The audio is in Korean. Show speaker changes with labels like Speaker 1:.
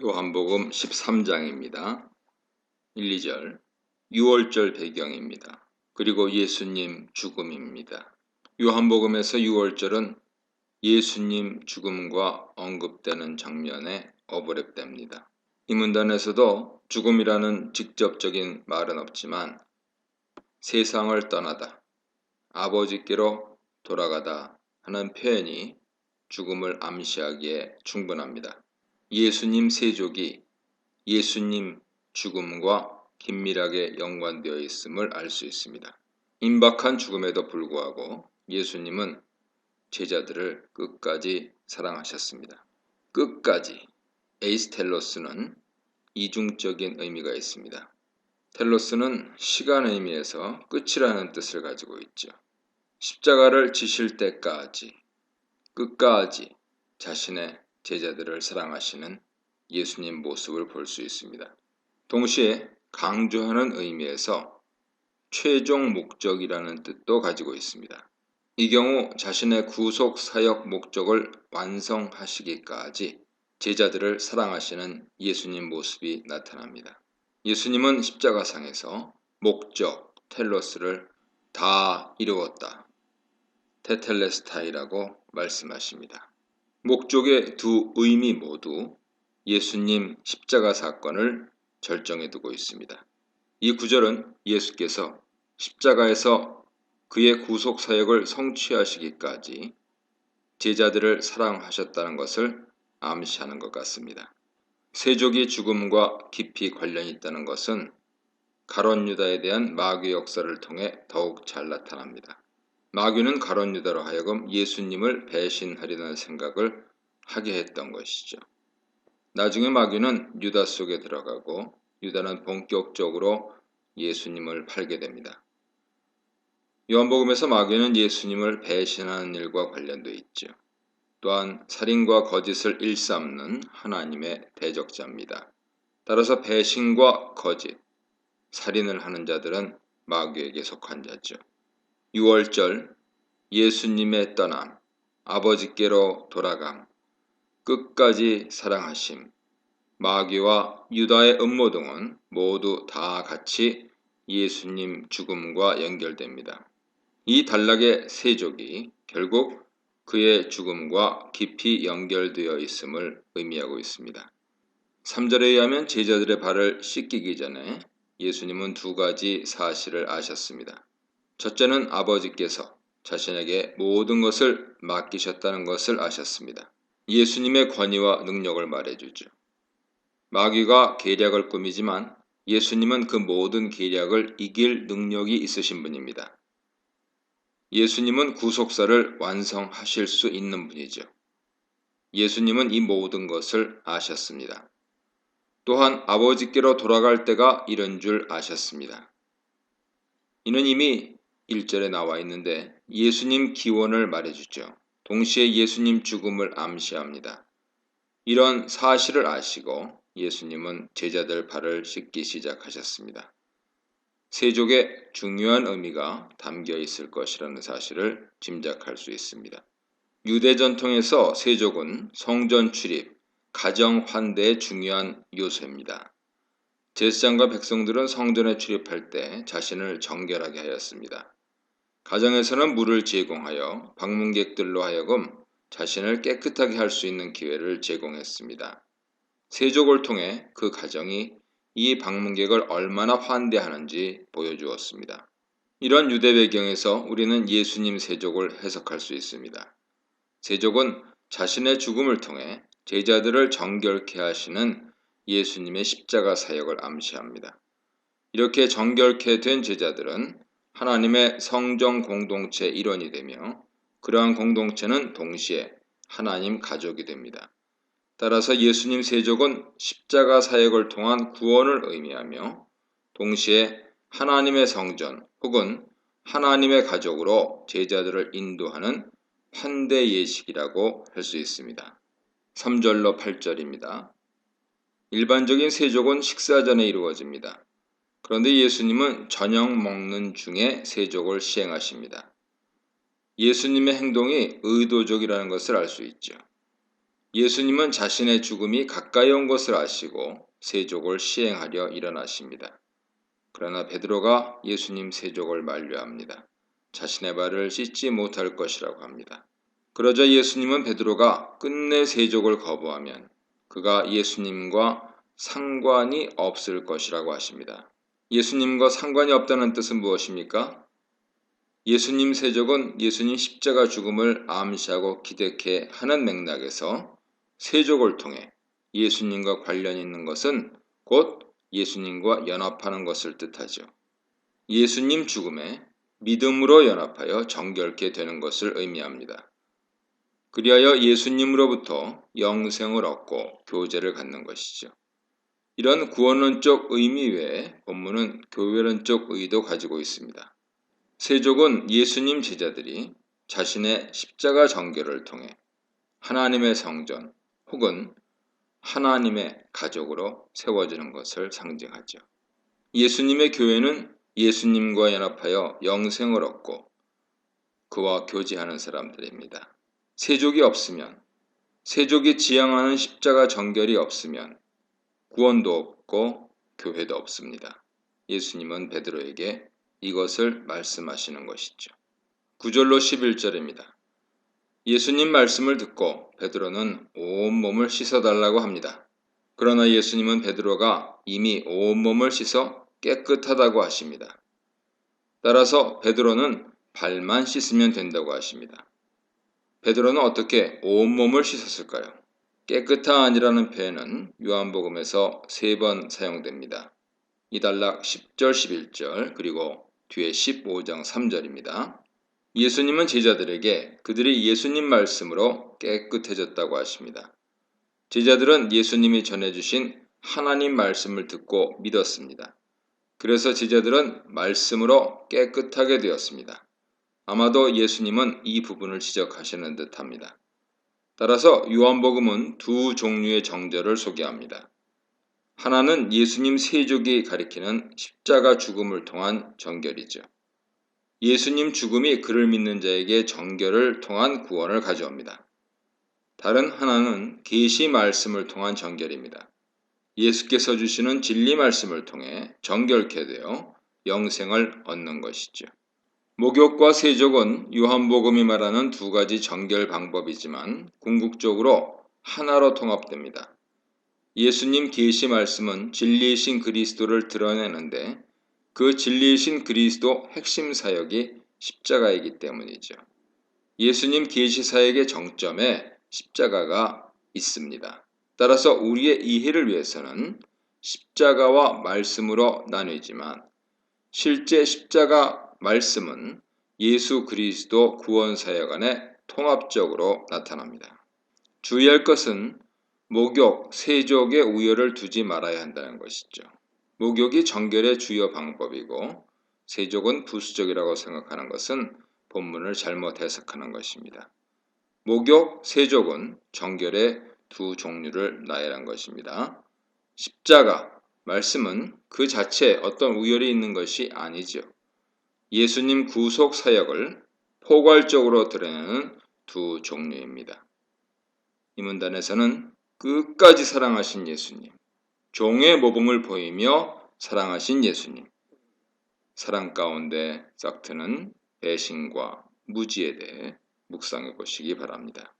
Speaker 1: 요한복음 13장입니다. 1, 2절. 유월절 배경입니다. 그리고 예수님 죽음입니다. 요한복음에서 유월절은 예수님 죽음과 언급되는 장면에 어브랩됩니다. 이 문단에서도 죽음이라는 직접적인 말은 없지만 세상을 떠나다, 아버지께로 돌아가다 하는 표현이 죽음을 암시하기에 충분합니다. 예수님 세족이 예수님 죽음과 긴밀하게 연관되어 있음을 알 수 있습니다. 임박한 죽음에도 불구하고 예수님은 제자들을 끝까지 사랑하셨습니다. 끝까지, 에이스텔로스는 이중적인 의미가 있습니다. 텔로스는 시간 의미에서 끝이라는 뜻을 가지고 있죠. 십자가를 지실 때까지, 끝까지 자신의 제자들을 사랑하시는 예수님 모습을 볼 수 있습니다. 동시에 강조하는 의미에서 최종 목적이라는 뜻도 가지고 있습니다. 이 경우 자신의 구속 사역 목적을 완성하시기까지 제자들을 사랑하시는 예수님 모습이 나타납니다. 예수님은 십자가상에서 목적, 텔로스를 다 이루었다, 테텔레스타이라고 말씀하십니다. 목적의 두 의미 모두 예수님 십자가 사건을 절정해 두고 있습니다. 이 구절은 예수께서 십자가에서 그의 구속 사역을 성취하시기까지 제자들을 사랑하셨다는 것을 암시하는 것 같습니다. 세족의 죽음과 깊이 관련이 있다는 것은 가룟 유다에 대한 마귀 역사를 통해 더욱 잘 나타납니다. 마귀는 가룟 유다로 하여금 예수님을 배신하려는 생각을 하게 했던 것이죠. 나중에 마귀는 유다 속에 들어가고 유다는 본격적으로 예수님을 팔게 됩니다. 요한복음에서 마귀는 예수님을 배신하는 일과 관련되어 있죠. 또한 살인과 거짓을 일삼는 하나님의 대적자입니다. 따라서 배신과 거짓, 살인을 하는 자들은 마귀에게 속한 자죠. 유월절, 예수님의 떠남, 아버지께로 돌아감, 끝까지 사랑하심, 마귀와 유다의 음모 등은 모두 다 같이 예수님 죽음과 연결됩니다. 이 단락의 세족이 결국 그의 죽음과 깊이 연결되어 있음을 의미하고 있습니다. 3절에 의하면 제자들의 발을 씻기기 전에 예수님은 두 가지 사실을 아셨습니다. 첫째는 아버지께서 자신에게 모든 것을 맡기셨다는 것을 아셨습니다. 예수님의 권위와 능력을 말해주죠. 마귀가 계략을 꾸미지만 예수님은 그 모든 계략을 이길 능력이 있으신 분입니다. 예수님은 구속사를 완성하실 수 있는 분이죠. 예수님은 이 모든 것을 아셨습니다. 또한 아버지께로 돌아갈 때가 이른 줄 아셨습니다. 이는 이미 1절에 나와 있는데 예수님 기원을 말해주죠. 동시에 예수님 죽음을 암시합니다. 이런 사실을 아시고 예수님은 제자들 발을 씻기 시작하셨습니다. 세족의 중요한 의미가 담겨 있을 것이라는 사실을 짐작할 수 있습니다. 유대 전통에서 세족은 성전 출입, 가정 환대의 중요한 요소입니다. 제사장과 백성들은 성전에 출입할 때 자신을 정결하게 하였습니다. 가정에서는 물을 제공하여 방문객들로 하여금 자신을 깨끗하게 할 수 있는 기회를 제공했습니다. 세족을 통해 그 가정이 이 방문객을 얼마나 환대하는지 보여주었습니다. 이런 유대 배경에서 우리는 예수님 세족을 해석할 수 있습니다. 세족은 자신의 죽음을 통해 제자들을 정결케 하시는 예수님의 십자가 사역을 암시합니다. 이렇게 정결케 된 제자들은 하나님의 성정 공동체 일원이 되며 그러한 공동체는 동시에 하나님 가족이 됩니다. 따라서 예수님 세족은 십자가 사역을 통한 구원을 의미하며 동시에 하나님의 성전 혹은 하나님의 가족으로 제자들을 인도하는 환대 예식이라고 할 수 있습니다. 3절로 8절입니다. 일반적인 세족은 식사 전에 이루어집니다. 그런데 예수님은 저녁 먹는 중에 세족을 시행하십니다. 예수님의 행동이 의도적이라는 것을 알 수 있죠. 예수님은 자신의 죽음이 가까이 온 것을 아시고 세족을 시행하려 일어나십니다. 그러나 베드로가 예수님 세족을 만류합니다. 자신의 발을 씻지 못할 것이라고 합니다. 그러자 예수님은 베드로가 끝내 세족을 거부하면 그가 예수님과 상관이 없을 것이라고 하십니다. 예수님과 상관이 없다는 뜻은 무엇입니까? 예수님 세족은 예수님 십자가 죽음을 암시하고 기대케 하는 맥락에서 세족을 통해 예수님과 관련 있는 것은 곧 예수님과 연합하는 것을 뜻하죠. 예수님 죽음에 믿음으로 연합하여 정결케 되는 것을 의미합니다. 그리하여 예수님으로부터 영생을 얻고 교제를 갖는 것이죠. 이런 구원론적 의미 외에 본문은 교회론적 의도 가지고 있습니다. 세족은 예수님 제자들이 자신의 십자가 정결을 통해 하나님의 성전 혹은 하나님의 가족으로 세워지는 것을 상징하죠. 예수님의 교회는 예수님과 연합하여 영생을 얻고 그와 교제하는 사람들입니다. 세족이 없으면, 세족이 지향하는 십자가 정결이 없으면 구원도 없고 교회도 없습니다. 예수님은 베드로에게 이것을 말씀하시는 것이죠. 9절로 11절입니다. 예수님 말씀을 듣고 베드로는 온몸을 씻어달라고 합니다. 그러나 예수님은 베드로가 이미 온몸을 씻어 깨끗하다고 하십니다. 따라서 베드로는 발만 씻으면 된다고 하십니다. 베드로는 어떻게 온몸을 씻었을까요? 깨끗한이라는 표현은 요한복음에서 3번 사용됩니다. 이달락 10절, 11절, 그리고 뒤에 15장 3절입니다. 예수님은 제자들에게 그들이 예수님 말씀으로 깨끗해졌다고 하십니다. 제자들은 예수님이 전해주신 하나님 말씀을 듣고 믿었습니다. 그래서 제자들은 말씀으로 깨끗하게 되었습니다. 아마도 예수님은 이 부분을 지적하시는 듯합니다. 따라서 요한복음은 두 종류의 정결을 소개합니다. 하나는 예수님 세족이 가리키는 십자가 죽음을 통한 정결이죠. 예수님 죽음이 그를 믿는 자에게 정결을 통한 구원을 가져옵니다. 다른 하나는 계시 말씀을 통한 정결입니다. 예수께서 주시는 진리 말씀을 통해 정결케 되어 영생을 얻는 것이죠. 목욕과 세족은 요한복음이 말하는 두 가지 정결 방법이지만 궁극적으로 하나로 통합됩니다. 예수님 계시 말씀은 진리이신 그리스도를 드러내는데 그 진리이신 그리스도 핵심 사역이 십자가이기 때문이죠. 예수님 계시 사역의 정점에 십자가가 있습니다. 따라서 우리의 이해를 위해서는 십자가와 말씀으로 나뉘지만 실제 십자가 말씀은 예수 그리스도 구원 사역 안에 통합적으로 나타납니다. 주의할 것은 목욕, 세족의 우열을 두지 말아야 한다는 것이죠. 목욕이 정결의 주요 방법이고 세족은 부수적이라고 생각하는 것은 본문을 잘못 해석하는 것입니다. 목욕, 세족은 정결의 두 종류를 나열한 것입니다. 십자가, 말씀은 그 자체에 어떤 우열이 있는 것이 아니죠. 예수님 구속 사역을 포괄적으로 드러내는 두 종류입니다. 이 문단에서는 끝까지 사랑하신 예수님, 종의 모범을 보이며 사랑하신 예수님, 사랑 가운데 싹트는 배신과 무지에 대해 묵상해 보시기 바랍니다.